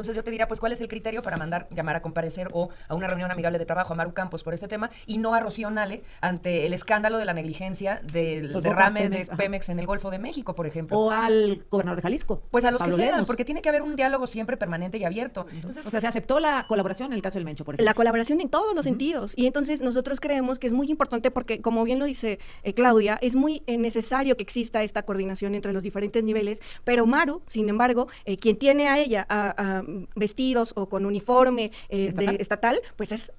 Entonces yo te diría, pues, ¿cuál es el criterio para llamar a comparecer o a una reunión amigable de trabajo a Maru Campos por este tema y no a Rocío Nale ante el escándalo de la negligencia del Los derrame Pemex, de Pemex en el Golfo de México, por ejemplo? O al gobernador de Jalisco. Pues a los Pablo que sean, Lemos. porque tiene que haber un diálogo siempre permanente y abierto. Entonces, O sea, se aceptó la colaboración en el caso del Mencho, por ejemplo. La colaboración en todos los sentidos. Y entonces nosotros creemos que es muy importante porque, como bien lo dice Claudia, es muy necesario que exista esta coordinación entre los diferentes niveles, pero Maru, sin embargo, quien tiene a ella vestidos o con uniforme estatal, pues es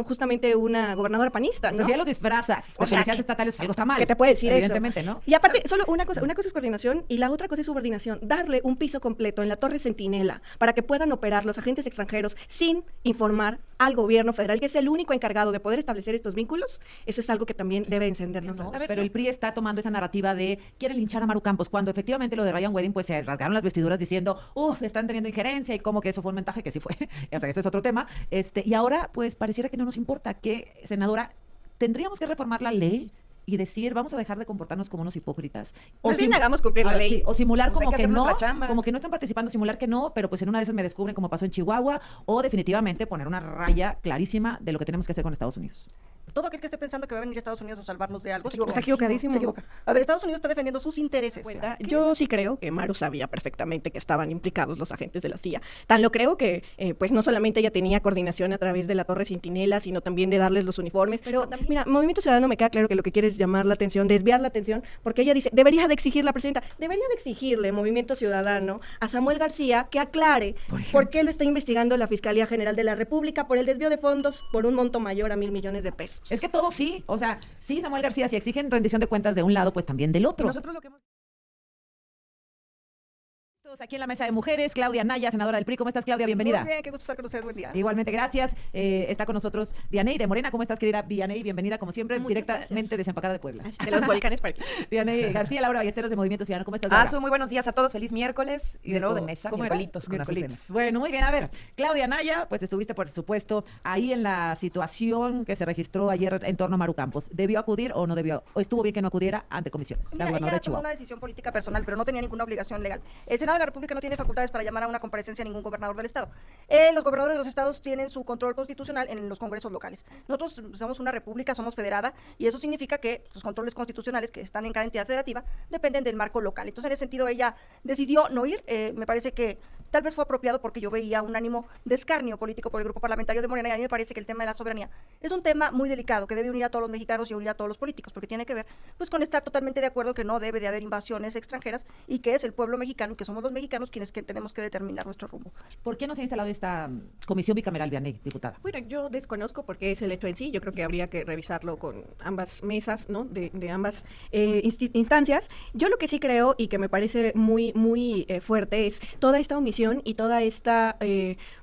justamente una gobernadora panista, ¿no? O sea, si ya los disfrazas, O sea, policías estatales, pues algo está mal. ¿Qué te puede decir evidentemente, eso? ¿no? Y aparte, solo una cosa es coordinación y la otra cosa es subordinación. Darle un piso completo en la Torre Centinela para que puedan operar los agentes extranjeros sin informar al gobierno federal, que es el único encargado de poder establecer estos vínculos, eso es algo que también debe encendernos. A ver, pero el PRI está tomando esa narrativa de quieren linchar a Maru Campos, cuando efectivamente lo de Ryan Wedding, pues se rasgaron las vestiduras diciendo, están teniendo injerencia y como que eso fue un montaje, que sí fue. O sea, eso es otro tema. Y ahora, pues pareciera que no nos importa, que, senadora, tendríamos que reformar la ley y decir, vamos a dejar de comportarnos como unos hipócritas. Pues bien, hagamos cumplir la ley. Sí, o simular Pues hay como que que hacer no, nuestra chamba. como que no están participando, simular que no, pero pues en una de esas me descubren como pasó en Chihuahua, o definitivamente poner una raya clarísima de lo que tenemos que hacer con Estados Unidos. Todo aquel que esté pensando que va a venir a Estados Unidos a salvarnos de algo se Está equivocadísimo. Se equivoca. A ver, Estados Unidos está defendiendo sus intereses. Yo sí creo que Maru sabía perfectamente que estaban implicados los agentes de la CIA. Tan lo creo que, pues no solamente ella tenía coordinación a través de la Torre Centinela, sino también de darles los uniformes. Pero, mira, Movimiento Ciudadano me queda claro que lo que quiere es llamar la atención, desviar la atención, porque ella dice, debería de exigir la presidenta, debería de exigirle Movimiento Ciudadano a Samuel García que aclare por qué lo está investigando la Fiscalía General de la República por el desvío de fondos por un monto mayor a 1,000 millones de pesos. Es que todo sí, o sea, sí, Samuel García, si exigen rendición de cuentas de un lado, pues también del otro. nosotros lo que hemos... Aquí en la mesa de mujeres, Claudia Naya, senadora del PRI. ¿Cómo estás, Claudia? Bienvenida. Muy bien, qué gusto estar con ustedes. Buen día. Igualmente, gracias. Está con nosotros Vianey de Morena. ¿Cómo estás, querida Vianey? Bienvenida, como siempre, Muchas directamente gracias. desempacada de Puebla. De los volcanes para aquí. Vianey García, Laura Ballesteros de Movimiento Ciudadano. ¿Cómo estás, Laura? muy buenos días a todos. Feliz miércoles y de nuevo de mesa, ¿Cómo era? miércolitos con Miércolitos. Azucena. Bueno, muy bien. A ver, Claudia Naya, pues estuviste, por supuesto, ahí en la situación que se registró ayer en torno a Maru Campos. ¿Debió acudir o no debió? ¿O estuvo bien que no acudiera ante comisiones? La Mira, gobernadora ella de tomó Chihuahua. una decisión política personal, pero no tenía ninguna obligación legal. El Senado de la República no tiene facultades para llamar a una comparecencia a ningún gobernador del Estado. Los gobernadores de los estados tienen su control constitucional en los congresos locales. Nosotros somos una república, somos federada, y eso significa que los controles constitucionales que están en cada entidad federativa dependen del marco local. Entonces, en ese sentido, ella decidió no ir. Me parece que tal vez fue apropiado porque yo veía un ánimo de escarnio político por el grupo parlamentario de Morena, y a mí me parece que el tema de la soberanía es un tema muy delicado, que debe unir a todos los mexicanos y unir a todos los políticos, porque tiene que ver pues con estar totalmente de acuerdo que no debe de haber invasiones extranjeras y que es el pueblo mexicano y que somos los mexicanos quienes que tenemos que determinar nuestro rumbo. ¿Por qué no se ha instalado esta comisión bicameral, Vianey, diputada? Bueno, yo desconozco porque es el hecho en sí. Yo creo que habría que revisarlo con ambas mesas, ¿no? De ambas instancias. Yo lo que sí creo y que me parece muy fuerte es toda esta omisión y toda esta,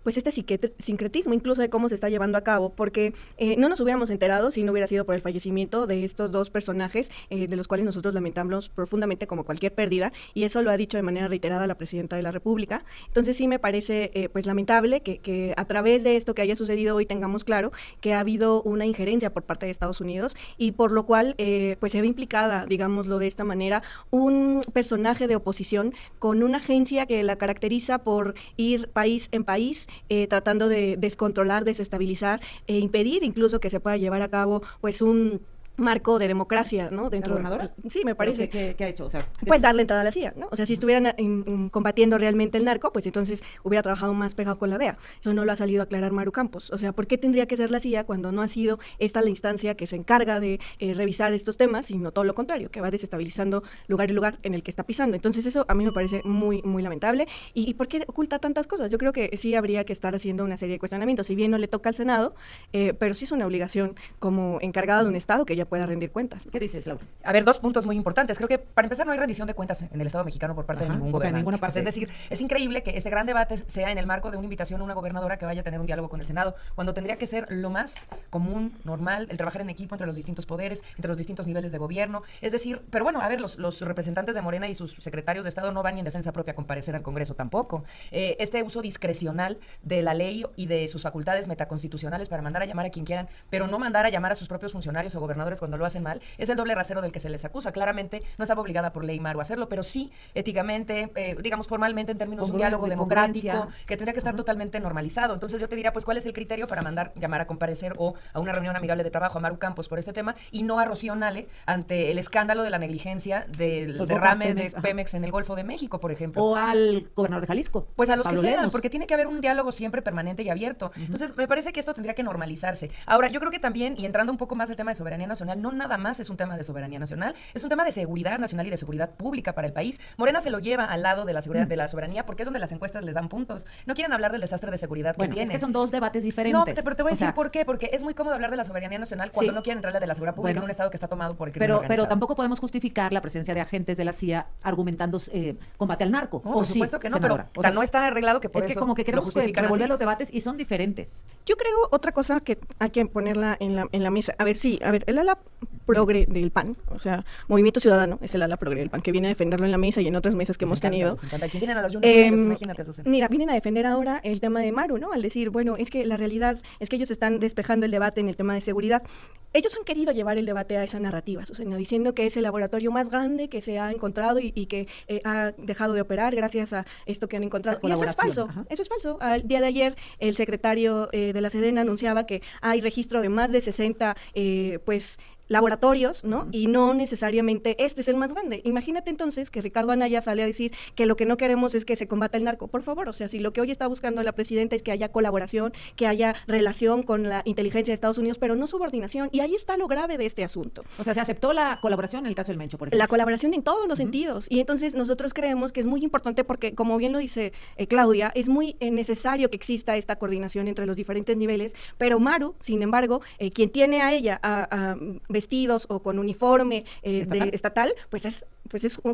pues este sincretismo incluso de cómo se está llevando a cabo, porque no nos hubiéramos enterado si no hubiera sido por el fallecimiento de estos dos personajes, de los cuales nosotros lamentamos profundamente como cualquier pérdida, y eso lo ha dicho de manera reiterada la presidenta de la República. Entonces sí me parece pues lamentable que a través de esto que haya sucedido hoy tengamos claro que ha habido una injerencia por parte de Estados Unidos y por lo cual pues se ve implicada, digámoslo de esta manera, un personaje de oposición con una agencia que la caracteriza por ir país en país tratando de descontrolar, desestabilizar e impedir incluso que se pueda llevar a cabo pues un marco de democracia, ¿no? Dentro ¿La gobernadora? Sí, me parece. ¿Qué ha hecho? O sea, Pues darle entrada a la CIA, ¿no? O sea, si estuvieran combatiendo realmente el narco, pues entonces hubiera trabajado más pegado con la DEA. Eso no lo ha salido a aclarar Maru Campos. O sea, ¿por qué tendría que ser la CIA cuando no ha sido esta la instancia que se encarga de revisar estos temas, sino todo lo contrario, que va desestabilizando lugar y lugar en el que está pisando? Entonces eso a mí me parece muy lamentable. ¿Y por qué oculta tantas cosas? Yo creo que sí habría que estar haciendo una serie de cuestionamientos, si bien no le toca al Senado, pero sí es una obligación como encargada de un Estado que ya pueda rendir cuentas. ¿qué dices, Laura? A ver, 2 puntos muy importantes. Creo que, para empezar, no hay rendición de cuentas en el Estado mexicano por parte de ningún O sea, en gobernante. ninguna parte. Es decir, es increíble que este gran debate sea en el marco de una invitación a una gobernadora que vaya a tener un diálogo con el Senado, cuando tendría que ser lo más común, normal, el trabajar en equipo entre los distintos poderes, entre los distintos niveles de gobierno. Es decir, pero bueno, a ver, los representantes de Morena y sus secretarios de Estado no van ni en defensa propia a comparecer al Congreso tampoco. Este uso discrecional de la ley y de sus facultades metaconstitucionales para mandar a llamar a quien quieran, pero no mandar a llamar a sus propios funcionarios o gobernadores cuando lo hacen mal, es el doble rasero del que se les acusa. Claramente no estaba obligada por ley Maru a hacerlo, pero sí éticamente, digamos formalmente en términos de un diálogo democrático, que tendría que estar totalmente normalizado. Entonces yo te diría, pues, ¿cuál es el criterio para llamar a comparecer o a una reunión amigable de trabajo a Maru Campos por este tema y no a Rocío Nale ante el escándalo de la negligencia del derrame de Pemex en el Golfo de México, por ejemplo? O al gobernador de Jalisco. Pues a los Pablo que sean, Lemos. porque tiene que haber un diálogo siempre permanente y abierto. Entonces, me parece que esto tendría que normalizarse. Ahora, yo creo que también, y entrando un poco más al tema de soberanía nacional, no nada más es un tema de soberanía nacional, es un tema de seguridad nacional y de seguridad pública para el país. Morena se lo lleva al lado de la seguridad, de la soberanía, porque es donde las encuestas les dan puntos. No quieren hablar del desastre de seguridad Bueno, que tienen. es que son dos debates diferentes. No, pero te voy a decir O sea, por qué. Porque es muy cómodo hablar de la soberanía nacional cuando Sí. no quieren entrarle de la seguridad pública Bueno, en un estado que está tomado por el crimen pero organizado. tampoco podemos justificar la presencia de agentes de la CIA argumentando combate al narco. No, ¿O por sí, supuesto que no, senadora? pero o sea, no está arreglado que por es que eso como que lo queremos justifican revolver así. los debates y son diferentes. Yo creo otra cosa que hay que ponerla en la mesa. A ver, sí, a ver, el ala progre del PAN, o sea, Movimiento Ciudadano es el ala progre del PAN, que viene a defenderlo en la mesa y en otras mesas que hemos tenido. Les encanta. ¿Quién vienen a los Yunes? Imagínate, Susana. Mira, vienen a defender ahora el tema de Maru, ¿no? Al decir, bueno, es que la realidad es que ellos están despejando el debate en el tema de seguridad. Ellos han querido llevar el debate a esa narrativa, Susana, diciendo que es el laboratorio más grande que se ha encontrado y que ha dejado de operar gracias a esto que han encontrado. La Y eso es colaboración, falso, ajá. eso es falso. Al día de ayer, el secretario de la Sedena anunciaba que hay registro de más de 60, pues, laboratorios, ¿no? Y no necesariamente este es el más grande. Imagínate entonces que Ricardo Anaya sale a decir que lo que no queremos es que se combata el narco. Por favor, o sea, si lo que hoy está buscando la presidenta es que haya colaboración, que haya relación con la inteligencia de Estados Unidos, pero no subordinación. Y ahí está lo grave de este asunto. O sea, se aceptó la colaboración en el caso del Mencho, por ejemplo. La colaboración en todos los sentidos. Y entonces nosotros creemos que es muy importante porque, como bien lo dice Claudia, es muy necesario que exista esta coordinación entre los diferentes niveles, pero Maru, sin embargo, quien tiene a ella a vestidos o con uniforme estatal, pues es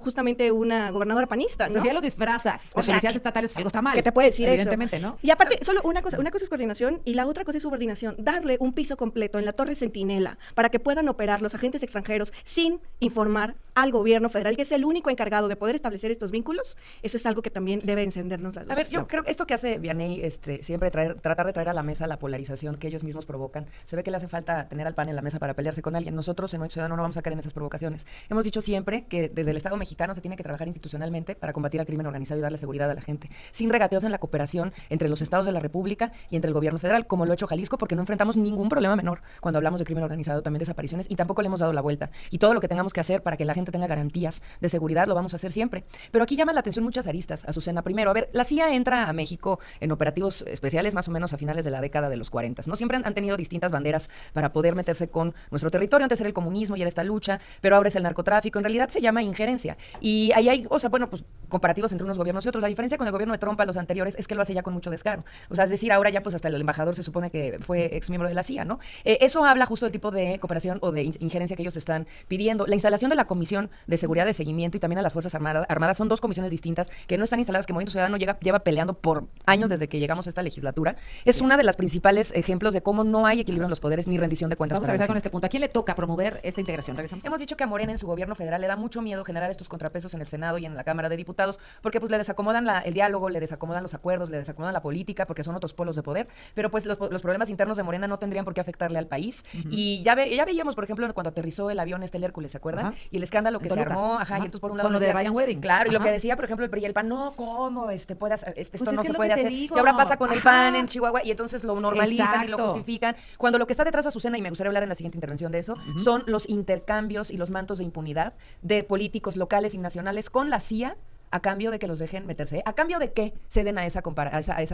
justamente una gobernadora panista, ¿no? Si ya los disfrazas, O sea, policías estatales, algo está mal. ¿Qué te puede decir Evidentemente, eso? ¿no? Y aparte, solo una cosa es coordinación y la otra cosa es subordinación. Darle un piso completo en la Torre Centinela para que puedan operar los agentes extranjeros sin informar al gobierno federal, que es el único encargado de poder establecer estos vínculos. Eso es algo que también debe encendernos las luces. A ver, yo creo que esto que hace Vianney, siempre tratar de traer a la mesa la polarización que ellos mismos provocan, se ve que le hace falta tener al PAN en la mesa para pelearse con alguien. Nosotros en Movimiento Ciudadano no vamos a caer en esas provocaciones. Hemos dicho siempre que desde el Estado mexicano se tiene que trabajar institucionalmente para combatir al crimen organizado y darle seguridad a la gente, sin regateos en la cooperación entre los estados de la República y entre el gobierno federal, como lo ha hecho Jalisco, porque no enfrentamos ningún problema menor cuando hablamos de crimen organizado, también desapariciones, y tampoco le hemos dado la vuelta. Y todo lo que tengamos que hacer para que la gente tenga garantías de seguridad lo vamos a hacer siempre. Pero aquí llaman la atención muchas aristas, Azucena. Primero, a ver, la CIA entra a México en operativos especiales más o menos a finales de la década de los 40, ¿no? Siempre han tenido distintas banderas para poder meterse con nuestro territorio. Antes era el comunismo y era esta lucha, pero ahora es el narcotráfico. En realidad se llama injerencia. Y ahí hay, o sea, bueno, pues comparativos entre unos gobiernos y otros. La diferencia con el gobierno de Trump a los anteriores es que lo hace ya con mucho descaro. O sea, es decir, ahora ya pues hasta el embajador se supone que fue ex miembro de la CIA, ¿no? Eso habla justo del tipo de cooperación o de injerencia que ellos están pidiendo. La instalación de la Comisión de Seguridad de Seguimiento y también a las Fuerzas Armadas son dos comisiones distintas que no están instaladas, que Movimiento Ciudadano lleva peleando por años desde que llegamos a esta legislatura. Es una de las principales ejemplos de cómo no hay equilibrio en los poderes ni rendición de cuentas. Vamos a regresar con este punto. ¿A quién le toca promover esta integración? Regresamos. Hemos dicho que a Morena en su gobierno federal le da mucho miedo generar estos contrapesos en el Senado y en la Cámara de Diputados, porque pues le desacomodan el diálogo, le desacomodan los acuerdos, le desacomodan la política, porque son otros polos de poder, pero pues los problemas internos de Morena no tendrían por qué afectarle al país. Y ya veíamos, por ejemplo, cuando aterrizó el avión el Hércules, ¿se acuerdan? Ajá. Y el escándalo que se armó, y entonces por un lado con lo de decía, Ryan Wedding. claro, y lo Ajá. que decía, por ejemplo, el PRI y el PAN, no, ¿cómo? Esto Pues no es se que puede es lo que te hacer. digo. Y ahora pasa con el PAN Ajá. en Chihuahua y entonces lo normalizan y lo Exacto. justifican. Cuando lo que está detrás, Azucena, y me gustaría hablar en la siguiente intervención de eso, son los intercambios y los mantos de impunidad de políticos locales y nacionales con la CIA a cambio de que los dejen meterse. ¿A cambio de qué ceden a esa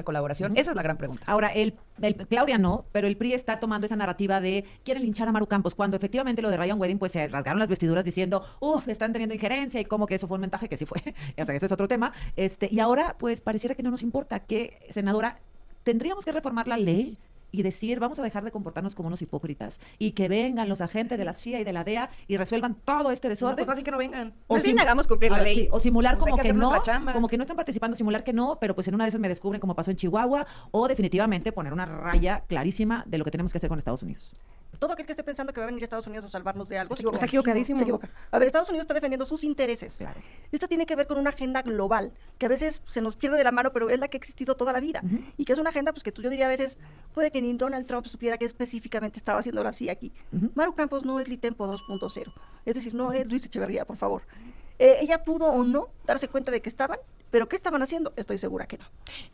colaboración? Esa es la gran pregunta. Ahora, Claudia no, pero el PRI está tomando esa narrativa de quieren linchar a Maru Campos, cuando efectivamente lo de Ryan Wedding, pues se rasgaron las vestiduras diciendo, están teniendo injerencia y como que eso fue un montaje, que sí fue. O sea, eso es otro tema. Y ahora, pues pareciera que no nos importa que, senadora, tendríamos que reformar la ley y decir, vamos a dejar de comportarnos como unos hipócritas y que vengan los agentes de la CIA y de la DEA y resuelvan todo este No, desorden. pues así que no vengan. O Más bien sim- hagamos cumplir la Ahora, ley. sí, o simular Pues hay como que que hacer no, nuestra chamba. como que no están participando, simular que no, pero pues en una de esas me descubren como pasó en Chihuahua, o definitivamente poner una raya clarísima de lo que tenemos que hacer con Estados Unidos. todo aquel que esté pensando que va a venir a Estados Unidos a salvarnos de algo, Está equivocadísimo. Se equivoca. A ver, Estados Unidos está defendiendo sus intereses. Claro. Esto tiene que ver con una agenda global, que a veces se nos pierde de la mano, pero es la que ha existido toda la vida. Y que es una agenda, pues que yo diría a veces, puede que ni Donald Trump supiera que específicamente estaba haciendo así aquí. Maru Campos no es Litempo 2.0. Es decir, no es Luis Echeverría, por favor. Ella pudo o no darse cuenta de que estaban, pero ¿qué estaban haciendo? Estoy segura que no.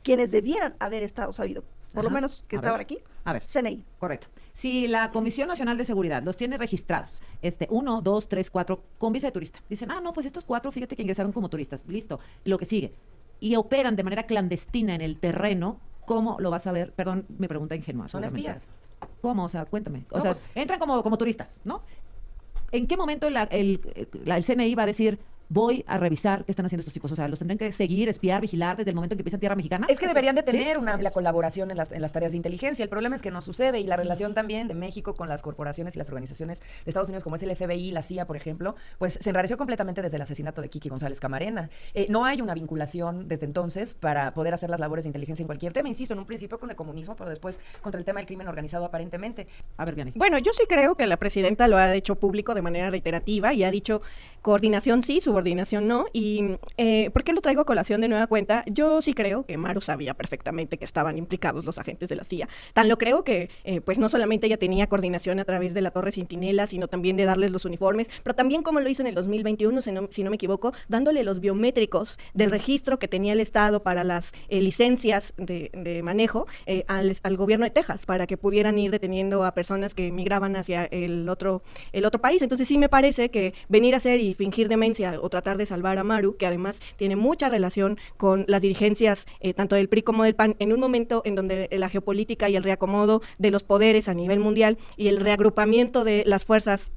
Quienes debieran haber estado sabido, por lo menos que estaban aquí, CNI. Correcto. Si la Comisión Nacional de Seguridad los tiene registrados, 1, 2, 3, 4, con visa de turista, dicen, no, pues estos 4, fíjate que ingresaron como turistas, listo, lo que sigue, y operan de manera clandestina en el terreno, ¿cómo lo vas a ver? Perdón, mi pregunta ingenua. Son espías. ¿Cómo? O sea, cuéntame. O No, sea, pues, entran como turistas, ¿no? ¿En qué momento el CNI va a decir, voy a revisar qué están haciendo estos tipos? O sea, ¿los tendrán que seguir, espiar, vigilar desde el momento en que empiezan tierra mexicana? Es que deberían de tener ¿Sí? una amplia colaboración en las tareas de inteligencia. El problema es que no sucede y la relación también de México con las corporaciones y las organizaciones de Estados Unidos, como es el FBI, la CIA, por ejemplo, pues se enrareció completamente desde el asesinato de Kiki González Camarena. No hay una vinculación desde entonces para poder hacer las labores de inteligencia en cualquier tema. Insisto, en un principio con el comunismo, pero después contra el tema del crimen organizado aparentemente. A ver, Vianney. Bueno, yo sí creo que la presidenta lo ha hecho público de manera reiterativa y ha dicho coordinación sí, subordinación no. Y ¿por qué lo traigo a colación de nueva cuenta? Yo sí creo que Maru sabía perfectamente que estaban implicados los agentes de la CIA. Tan lo creo que pues no solamente ella tenía coordinación a través de la Torre Centinela, sino también de darles los uniformes, pero también como lo hizo en el 2021, si no me equivoco, dándole los biométricos del registro que tenía el Estado para las licencias de manejo al gobierno de Texas, para que pudieran ir deteniendo a personas que migraban hacia el otro país. Entonces sí me parece que venir a hacer y fingir demencia o tratar de salvar a Maru, que además tiene mucha relación con las dirigencias tanto del PRI como del PAN, en un momento en donde la geopolítica y el reacomodo de los poderes a nivel mundial y el reagrupamiento de las fuerzas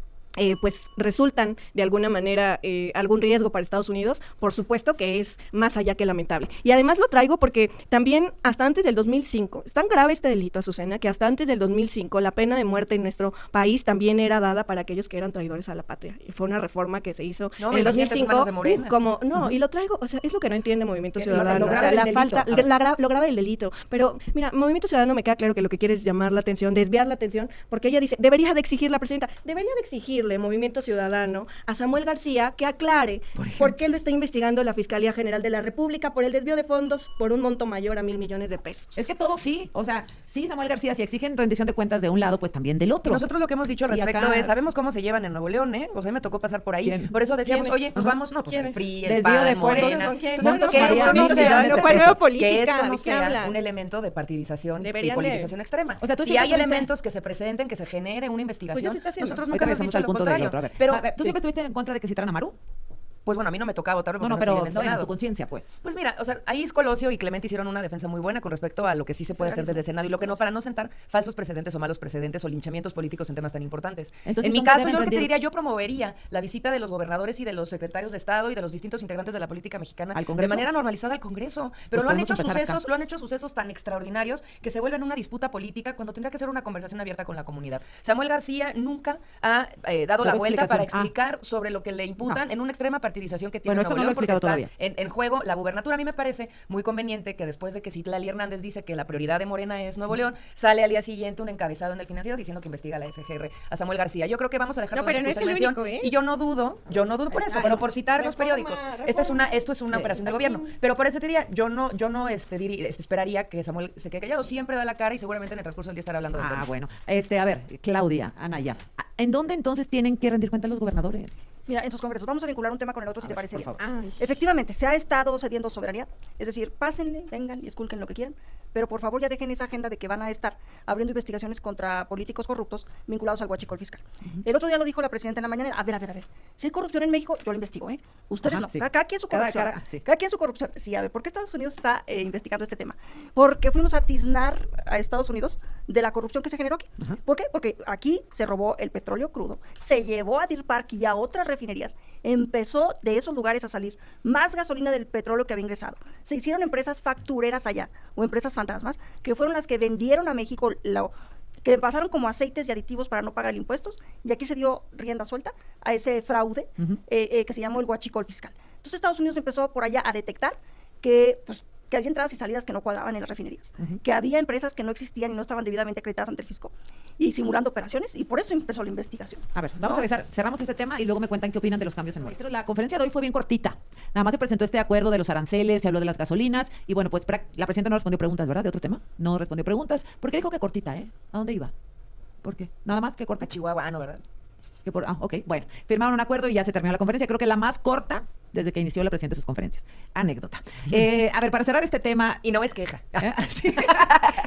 pues resultan de alguna manera algún riesgo para Estados Unidos, por supuesto que es más allá que lamentable. Y además lo traigo porque también hasta antes del 2005, es tan grave este delito, Azucena, que hasta antes del 2005 la pena de muerte en nuestro país también era dada para aquellos que eran traidores a la patria. Y fue una reforma que se hizo en el 2005 como, y lo traigo, o sea, es lo que no entiende Movimiento Ciudadano, o sea, la falta, lo grave del delito. Pero mira, Movimiento Ciudadano me queda claro que lo que quiere es llamar la atención, desviar la atención, porque ella dice, debería de exigir la presidenta, debería de exigir Movimiento Ciudadano a Samuel García que aclare por qué lo está investigando la Fiscalía General de la República por el desvío de fondos por un monto mayor a 1,000 millones de pesos. Es que todo sí, o sea, sí, Samuel García, si exigen rendición de cuentas de un lado, pues también del otro. Nosotros lo que hemos dicho al respecto es, sabemos cómo se llevan en Nuevo León, ¿eh? O sea, me tocó pasar por ahí. ¿Quién? Por eso decíamos, ¿Quiénes? oye, pues vamos, no, pues el PRI, el Desvío PAN, de fondos, Morena. ¿con quién? Entonces, ¿Cuántos que esto no Mariano sea, Ciudadano? ¿Cuál nueva política? que esto no ¿De qué sea hablan? un elemento de partidización Deberían y politización extrema. O sea, tú si siempre hay estuviste- elementos que se presenten, que se genere una investigación, Pues ya se está haciendo. nosotros Ahorita nunca hemos regresamos dicho al lo punto del contrario. otro. A ver, Pero, ¿tú siempre estuviste en contra de que citaran a Maru? pues bueno, a mí no me tocaba votar porque No, no pero estoy en el no, en Senado. tu conciencia, pues. Pues mira, o sea, ahí Colosio y Clemente hicieron una defensa muy buena con respecto a lo que sí se puede hacer desde el Senado y lo que no, para no sentar falsos precedentes o malos precedentes o linchamientos políticos en temas tan importantes. Entonces, en mi ¿dónde caso, deben yo lo que te rendir? diría, yo promovería la visita de los gobernadores y de los secretarios de Estado y de los distintos integrantes de la política mexicana ¿Al de Congreso? manera normalizada al Congreso. Pero Pues lo han podemos hecho empezar acá. lo han hecho sucesos tan extraordinarios que se vuelven una disputa política cuando tendría que ser una conversación abierta con la comunidad. Samuel García nunca ha dado la Dado vuelta para explicaciones. explicar sobre lo que le imputan en una extrema partidización que tiene Bueno, esto Nuevo no lo he León, porque explicado está todavía. en juego la gubernatura. A mí me parece muy conveniente que después de que Citlali Hernández dice que la prioridad de Morena es Nuevo León, sale al día siguiente un encabezado en el Financiero diciendo que investiga a la FGR a Samuel García. Yo creo que vamos a dejar No, todo pero eso no que es usted el mencionó. único, ¿eh? Y yo no dudo por eso, pero por citar los periódicos. Esto es una operación del gobierno. Pero por eso te diría, yo no esperaría que Samuel se quede callado. Siempre da la cara y seguramente en el transcurso del día estará hablando del tema. Bueno. A ver, Claudia, Anaya, ¿en dónde entonces tienen que rendir cuenta los gobernadores? Mira, en sus congresos, vamos a vincular un tema con el otro si te parece por bien. favor. Ay. Efectivamente, se ha estado cediendo soberanía, es decir, pásenle, vengan y esculquen lo que quieran, pero por favor ya dejen esa agenda de que van a estar abriendo investigaciones contra políticos corruptos vinculados al huachicol fiscal. El otro día lo dijo la presidenta en la mañana, a ver, si hay corrupción en México, yo lo investigo, ¿eh? Ustedes Ajá, no, sí. cada quien su corrupción. Sí. Cada quien su corrupción. Sí, a ver, ¿por qué Estados Unidos está investigando este tema? Porque fuimos a tiznar a Estados Unidos de la corrupción que se generó aquí. Ajá. ¿Por qué? Porque aquí se robó el petróleo crudo, se llevó a Deer Park y a otras refinerías, empezó de esos lugares a salir más gasolina del petróleo que había ingresado. Se hicieron empresas factureras allá, o empresas fantasmas, que fueron las que vendieron a México que pasaron como aceites y aditivos para no pagar impuestos, y aquí se dio rienda suelta a ese fraude que se llamó el huachicol fiscal. Entonces Estados Unidos empezó por allá a detectar que pues que había entradas y salidas que no cuadraban en las refinerías, que había empresas que no existían y no estaban debidamente acreditadas ante el fisco y simulando operaciones, y por eso empezó la investigación. A ver, vamos a revisar, cerramos este tema y luego me cuentan qué opinan de los cambios en Morena. La conferencia de hoy fue bien cortita. Nada más se presentó este acuerdo de los aranceles, se habló de las gasolinas y bueno, pues la presidenta no respondió preguntas, ¿verdad? De otro tema. No respondió preguntas. ¿Por qué dijo que cortita, ¿A dónde iba? ¿Por qué? Nada más que corta. A Chihuahua, no, ¿verdad? Ok, bueno, firmaron un acuerdo y ya se terminó la conferencia, creo que la más corta desde que inició la presidenta de sus conferencias. Anécdota. A ver, para cerrar este tema... Y no es queja. Sí.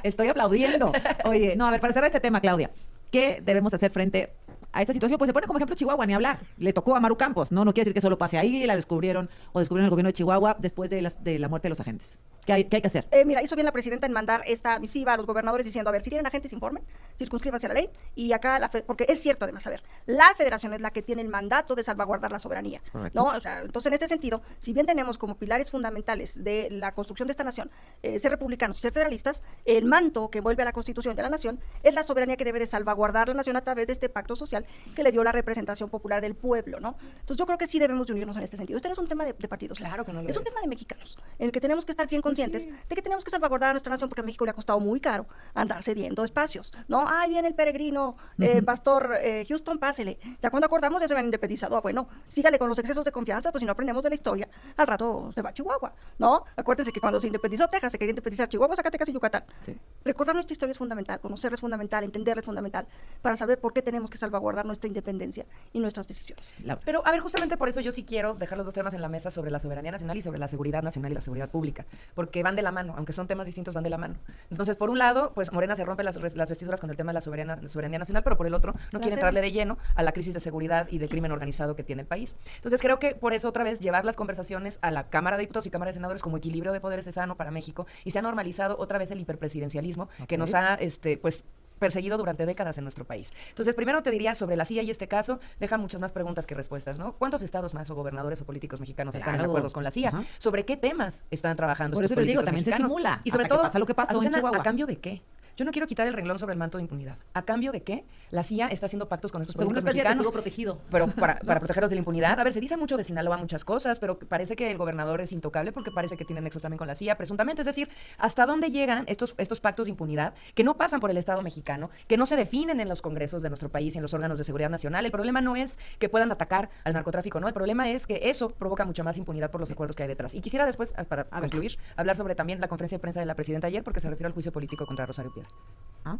Estoy aplaudiendo. Oye, no, a ver, para cerrar este tema, Claudia, ¿qué debemos hacer frente a esta situación? Pues se pone como ejemplo Chihuahua, ni hablar. Le tocó a Maru Campos, ¿no? No quiere decir que solo pase ahí, la descubrieron el gobierno de Chihuahua después de la muerte de los agentes. ¿Qué hay que hacer? Mira, hizo bien la presidenta en mandar esta misiva a los gobernadores diciendo, a ver, si tienen agentes, informen, circunscríbanse a la ley, y acá, porque es cierto además, a ver, la federación es la que tiene el mandato de salvaguardar la soberanía, ¿no? O sea, entonces en este sentido, si bien tenemos como pilares fundamentales de la construcción de esta nación, ser republicanos y ser federalistas, el manto que vuelve a la Constitución de la nación es la soberanía que debe de salvaguardar la nación a través de este pacto social que le dio la representación popular del pueblo, ¿no? Entonces yo creo que sí debemos de unirnos en este sentido. Este no es un tema de partidos. Claro que no lo es un tema de mexicanos, en el que tenemos que estar bien conscientes de que tenemos que salvaguardar a nuestra nación, porque a México le ha costado muy caro andar cediendo espacios, ¿no? Ahí viene el peregrino pastor Houston, pásele. Ya cuando acordamos ya se habían independizado. Bueno, sígale con los excesos de confianza, pues si no aprendemos de la historia, al rato se va a Chihuahua, ¿no? Acuérdense que cuando se independizó Texas, se quería independizar Chihuahua, Zacatecas y Yucatán. Sí. Recordar nuestra historia es fundamental, conocerla es fundamental, entenderla es fundamental, para saber por qué tenemos que salvaguardar nuestra independencia y nuestras decisiones. Pero, a ver, justamente por eso yo sí quiero dejar los dos temas en la mesa sobre la soberanía nacional y sobre la seguridad nacional y la seguridad pública, porque van de la mano, aunque son temas distintos, van de la mano. Entonces, por un lado, pues Morena se rompe las vestiduras con el tema de la soberanía nacional, pero por el otro, no quiere entrarle de lleno a la crisis de seguridad y de crimen organizado que tiene el país. Entonces, creo que por eso, otra vez, llevar las conversaciones a la Cámara de Diputados y Cámara de Senadores como equilibrio de poderes es sano para México, y se ha normalizado otra vez el hiperpresidencialismo que nos ha, pues, perseguido durante décadas en nuestro país. Entonces, primero te diría sobre la CIA y este caso, deja muchas más preguntas que respuestas, ¿no? ¿Cuántos estados más o gobernadores o políticos mexicanos están en acuerdos con la CIA? ¿Sobre qué temas están trabajando por estos eso les digo, políticos también mexicanos? se simula. Y sobre todo, pasa lo que pasó en Chihuahua. ¿a cambio de qué? Yo no quiero quitar el renglón sobre el manto de impunidad. ¿A cambio de qué? La CIA está haciendo pactos con estos políticos mexicanos. Estuvo protegido. Pero para protegerlos de la impunidad. A ver, se dice mucho de Sinaloa muchas cosas, pero parece que el gobernador es intocable porque parece que tiene nexos también con la CIA, presuntamente. Es decir, ¿hasta dónde llegan estos pactos de impunidad que no pasan por el Estado mexicano, que no se definen en los congresos de nuestro país y en los órganos de seguridad nacional? El problema no es que puedan atacar al narcotráfico, no. El problema es que eso provoca mucha más impunidad por los acuerdos que hay detrás. Y quisiera después, para concluir, hablar sobre también la conferencia de prensa de la presidenta ayer, porque se refiere al juicio político contra Rosario Piedra.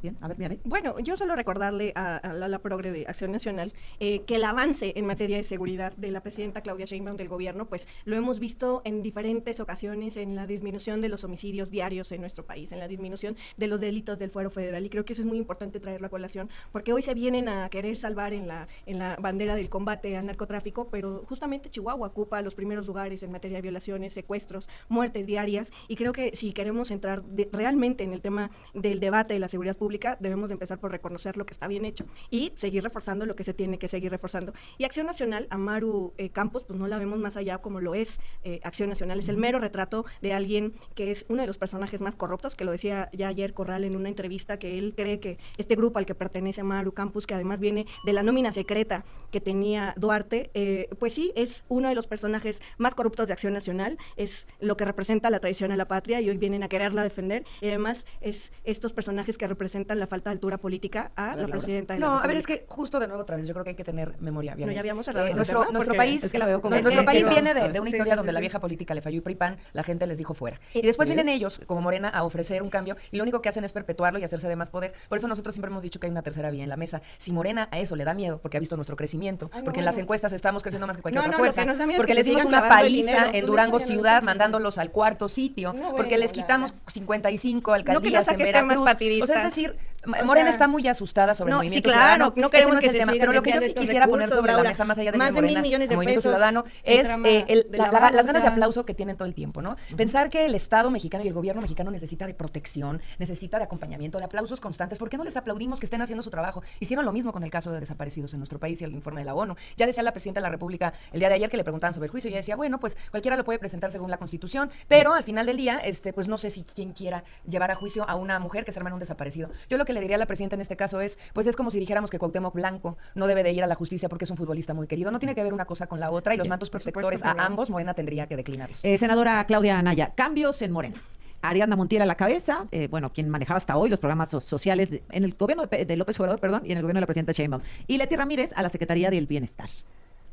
Bien, a ver, bien. Bueno, yo solo recordarle a la progre de Acción Nacional que el avance en materia de seguridad de la presidenta Claudia Sheinbaum del gobierno, pues lo hemos visto en diferentes ocasiones en la disminución de los homicidios diarios en nuestro país, en la disminución de los delitos del fuero federal, y creo que eso es muy importante traerlo a colación, porque hoy se vienen a querer salvar en la bandera del combate al narcotráfico, pero justamente Chihuahua ocupa los primeros lugares en materia de violaciones, secuestros, muertes diarias, y creo que si queremos entrar realmente en el tema del debate de la seguridad pública, debemos de empezar por reconocer lo que está bien hecho y seguir reforzando lo que se tiene que seguir reforzando. Y Acción Nacional, a Maru Campos, pues no la vemos más allá como lo es Acción Nacional. Es el mero retrato de alguien que es uno de los personajes más corruptos, que lo decía ya ayer Corral en una entrevista, que él cree que este grupo al que pertenece Maru Campos, que además viene de la nómina secreta que tenía Duarte, pues sí, es uno de los personajes más corruptos de Acción Nacional, es lo que representa la traición a la patria, y hoy vienen a quererla defender, y además es estos personajes que representan la falta de altura política a la presidenta de la República. A ver, es que justo de nuevo otra vez, yo creo que hay que tener memoria. Bien, ya habíamos hablado nuestro país, es que la veo como nuestro país viene de una historia donde la vieja política le falló y PRI-PAN, la gente les dijo fuera. Y después vienen ellos, como Morena, a ofrecer un cambio, y lo único que hacen es perpetuarlo y hacerse de más poder. Por eso nosotros siempre hemos dicho que hay una tercera vía en la mesa. Si Morena a eso le da miedo, porque ha visto nuestro crecimiento, porque en las encuestas estamos creciendo más que cualquier otra fuerza, porque les dimos una paliza en Durango ciudad, mandándolos al cuarto sitio, porque les quitamos 55 alcaldías en Veracruz. O sea, es decir, Morena está muy asustada sobre el movimiento ciudadano. No queremos que se tema. Pero lo que yo sí quisiera poner sobre la mesa, más allá de Morena, el movimiento ciudadano, es las ganas de aplauso que tienen todo el tiempo, ¿no? Pensar que el Estado mexicano y el gobierno mexicano necesita de protección, necesita de acompañamiento, de aplausos constantes. ¿Por qué no les aplaudimos que estén haciendo su trabajo? Hicieron lo mismo con el caso de desaparecidos en nuestro país y el informe de la ONU. Ya decía la presidenta de la República el día de ayer que le preguntaban sobre el juicio, y ella decía, bueno, pues cualquiera lo puede presentar según la Constitución, pero al final del día, pues no sé si quien quiera llevar a juicio a una mujer que se hermana un desaparecido. Yo lo que le diría a la presidenta en este caso es, pues es como si dijéramos que Cuauhtémoc Blanco no debe de ir a la justicia porque es un futbolista muy querido. No tiene que ver una cosa con la otra, y los mantos protectores a ambos, Morena tendría que declinarlos. Senadora Claudia Anaya, cambios en Morena. Ariadna Montiel a la cabeza, bueno, quien manejaba hasta hoy los programas sociales en el gobierno de López Obrador, perdón, y en el gobierno de la presidenta Sheinbaum. Y Leti Ramírez a la Secretaría del Bienestar.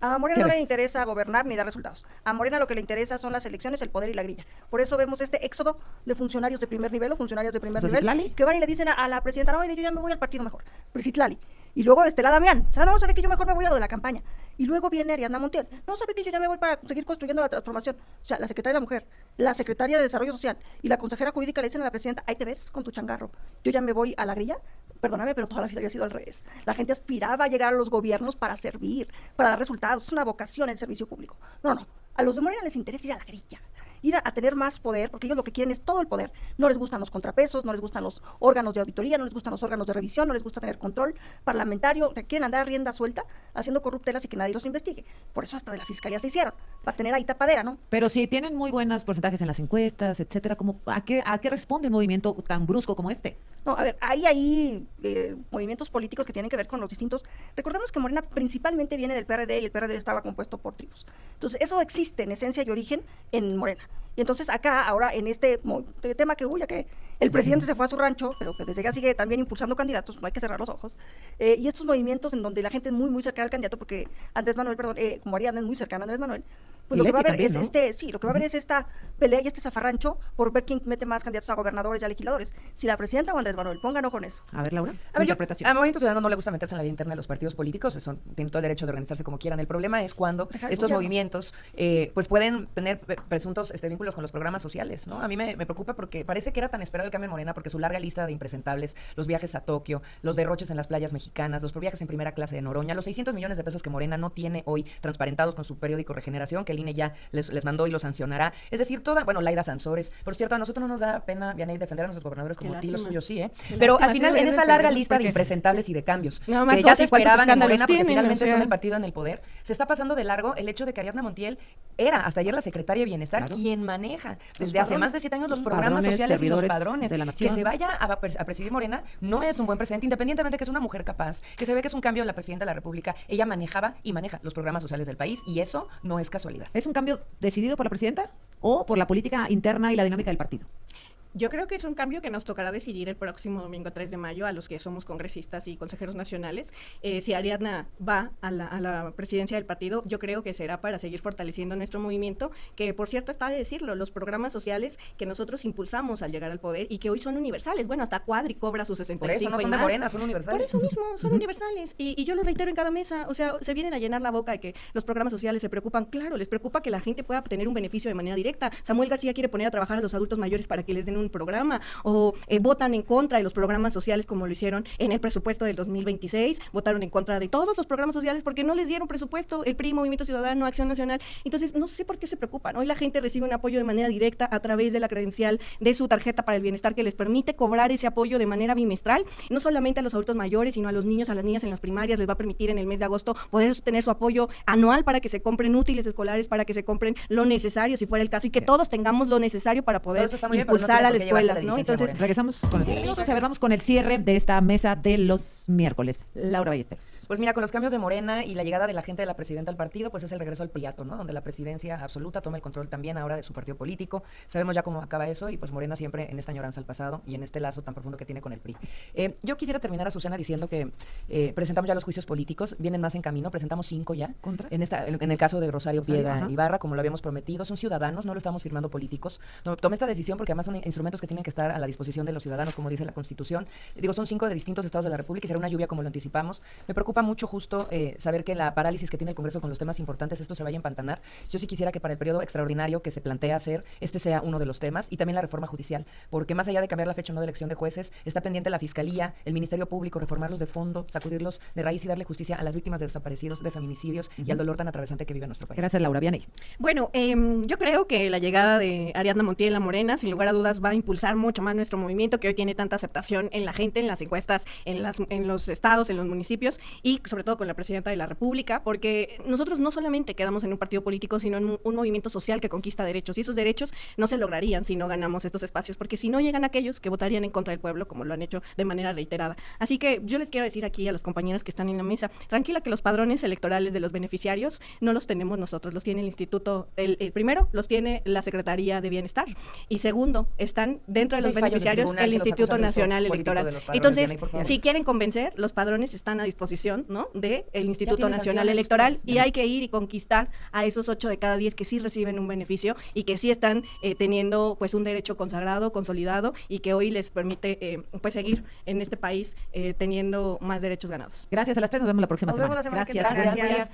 A Morena ¿Qué no le ves? interesa gobernar ni dar resultados. A Morena lo que le interesa son las elecciones, el poder y la grilla. Por eso vemos este éxodo de funcionarios de primer nivel o funcionarios de primer O sea, nivel Citlali. que van y le dicen a la presidenta, no, mire, yo ya me voy al partido mejor. Pero Citlali. Y luego la Damián, o sea, no, sabe que yo mejor me voy a lo de la campaña. Y luego viene Ariadna Montiel, no, sabe que yo ya me voy para seguir construyendo la transformación. O sea, la secretaria de la Mujer, la secretaria de Desarrollo Social y la consejera jurídica le dicen a la presidenta, ahí te ves con tu changarro, yo ya me voy a la grilla. Perdóname, pero toda la vida había sido al revés. La gente aspiraba a llegar a los gobiernos para servir, para dar resultados. Es una vocación el servicio público. No, no. A los de Morena les interesa ir a la grilla, ir a tener más poder, porque ellos lo que quieren es todo el poder. No les gustan los contrapesos, no les gustan los órganos de auditoría, no les gustan los órganos de revisión, no les gusta tener control parlamentario, o sea, quieren andar a rienda suelta haciendo corruptelas y que nadie los investigue. Por eso hasta de la fiscalía se hicieron, para tener ahí tapadera, ¿no? Pero si tienen muy buenos porcentajes en las encuestas, etcétera, ¿a qué responde un movimiento tan brusco como este? No, a ver, hay movimientos políticos que tienen que ver con los distintos. Recordemos que Morena principalmente viene del PRD y el PRD estaba compuesto por tribus. Entonces, eso existe en esencia y origen en Morena. Y entonces acá, ahora, en este tema que hubo, ya que el presidente se fue a su rancho, pero que desde ya sigue también impulsando candidatos, no hay que cerrar los ojos, y estos movimientos en donde la gente es muy, muy cercana al candidato, porque Andrés Manuel, como Ariadna es muy cercana a Andrés Manuel, pues lo que va a haber también, es ¿no? lo que va a haber es esta pelea y este zafarrancho por ver quién mete más candidatos a gobernadores y a legisladores. Si la presidenta o Andrés Manuel, pongan ojo en eso. A ver, Laura, A ver, interpretación. a Movimiento Ciudadano no le gusta meterse en la vida interna de los partidos políticos, tienen todo el derecho de organizarse como quieran. El problema es cuando Dejar estos escucharlo. movimientos pues pueden tener presuntos vínculos con los programas sociales, ¿no? A mí me preocupa porque parece que era tan esperado el cambio en Morena porque su larga lista de impresentables, los viajes a Tokio, los derroches en las playas mexicanas, los viajes en primera clase de Noroña, los 600 millones de pesos que Morena no tiene hoy transparentados con su periódico Regeneración, que el INE ya les mandó y lo sancionará. Es decir, Laida Sansores. Por cierto, a nosotros no nos da pena, Vianey, defender a nuestros gobernadores como Qué a ti, los lástima. suyos sí, ¿eh? Qué Pero lástima, al final, sí, en debes esa larga defenderlos lista de porque- impresentables y de cambios, Nada más que ya se dos, ¿y cuántos esperaban en escándalos Morena porque tienen? finalmente O sea. son el partido en el poder, se está pasando de largo el hecho de que Ariadna Montiel era hasta ayer la secretaria de Bienestar Claro. quien maneja desde Los hace más de 7 años los programas Padrones, sociales y los servidores padrones. de la nación. Que se vaya a presidir Morena no es un buen precedente, independientemente de que es una mujer capaz, que se ve que es un cambio en la presidenta de la República. Ella manejaba y maneja los programas sociales del país y eso no es casualidad. ¿Es un cambio decidido por la presidenta o por la política interna y la dinámica del partido? Yo creo que es un cambio que nos tocará decidir el próximo domingo 3 de mayo a los que somos congresistas y consejeros nacionales. Si Ariadna va a la presidencia del partido, yo creo que será para seguir fortaleciendo nuestro movimiento, que por cierto está de decirlo, los programas sociales que nosotros impulsamos al llegar al poder y que hoy son universales. Bueno, hasta Cuadri cobra sus 65 Por eso no y son de más. Morena, son universales. Por eso mismo, son universales. Y yo lo reitero en cada mesa. O sea, se vienen a llenar la boca de que los programas sociales se preocupan. Claro, les preocupa que la gente pueda tener un beneficio de manera directa. Samuel García quiere poner a trabajar a los adultos mayores para que les den un programa. O votan en contra de los programas sociales como lo hicieron en el presupuesto del 2026. Votaron en contra de todos los programas sociales porque no les dieron presupuesto. El PRI, Movimiento Ciudadano, Acción Nacional. Entonces, no sé por qué se preocupan. Hoy la gente recibe un apoyo de manera directa a través de la credencial de su tarjeta para el bienestar que les permite cobrar ese apoyo de manera bimestral. No solamente a los adultos mayores, sino a los niños, a las niñas en las primarias. Les va a permitir en el mes de agosto poder tener su apoyo anual para que se compren útiles escolares, para que se compren lo necesario, si fuera el caso, y que todos tengamos lo necesario para poder Todo eso está muy bien, pero no impulsar tiene a por las qué llevarse a la escuelas, ¿no? dirigencia Entonces, Regresamos con el minutos. A ver, vamos con el cierre de esta mesa de los miércoles. Laura Ballesteros. Pues mira, con los cambios de Morena y la llegada de la gente de la presidenta al partido, pues es el regreso al priato, ¿no? Donde la presidencia absoluta toma el control también ahora de su partido político. Sabemos ya cómo acaba eso y pues Morena siempre en esta añoranza al pasado y en este lazo tan profundo que tiene con el PRI. Yo quisiera terminar, Azucena, diciendo que presentamos ya los juicios políticos, vienen más en camino, presentamos 5 ya. ¿Contra? En el caso de Rosario Piedra Ajá. Ibarra, como lo habíamos prometido, son ciudadanos, no lo estamos firmando políticos. No, tomé esta decisión porque además son instrumentos que tienen que estar a la disposición de los ciudadanos, como dice la Constitución. Digo, son 5 de distintos estados de la República y será una lluvia como lo anticipamos. Me preocupa mucho justo saber que la parálisis que tiene el Congreso con los temas importantes, esto se vaya a empantanar. Yo sí quisiera que para el periodo extraordinario que se plantea hacer, este sea uno de los temas y también la reforma judicial, porque más allá de cambiar la fecha o no de elección de jueces, está pendiente la Fiscalía, el Ministerio Público, reformarlos de fondo, sacudirlos de raíz y darle justicia a las víctimas de desaparecidos, de feminicidios y al dolor tan atravesante que vive nuestro país. Gracias, Laura. Vianey. bueno, yo creo que la llegada de Ariadna Montiel a Morena, sin lugar a dudas, va a impulsar mucho más nuestro movimiento, que hoy tiene tanta aceptación en la gente, en las encuestas, en los estados, en los municipios y sobre todo con la presidenta de la República, porque nosotros no solamente quedamos en un partido político, sino en un movimiento social que conquista derechos, y esos derechos no se lograrían si no ganamos estos espacios, porque si no llegan aquellos que votarían en contra del pueblo, como lo han hecho de manera reiterada. Así que yo les quiero decir aquí a las compañeras que están en la mesa, tranquila, que los padrones electorales de los beneficiarios no los tenemos nosotros, los tiene el instituto, el primero los tiene la Secretaría de Bienestar, y segundo, está están dentro de No los hay fallos del beneficiarios tribunal el que los Instituto acusan de uso Nacional político Electoral. de los padrones, Entonces, Diana, por favor. si quieren convencer, los padrones están a disposición, ¿no?, del Instituto tienen Nacional sanciones Electoral, ustedes, y hay que ir y conquistar a esos 8 de cada 10 que sí reciben un beneficio y que sí están teniendo pues un derecho consagrado, consolidado, y que hoy les permite pues seguir en este país teniendo más derechos ganados. Gracias a las tres, nos vemos la próxima Nos semana. vemos la semana que Gracias. entra. Gracias.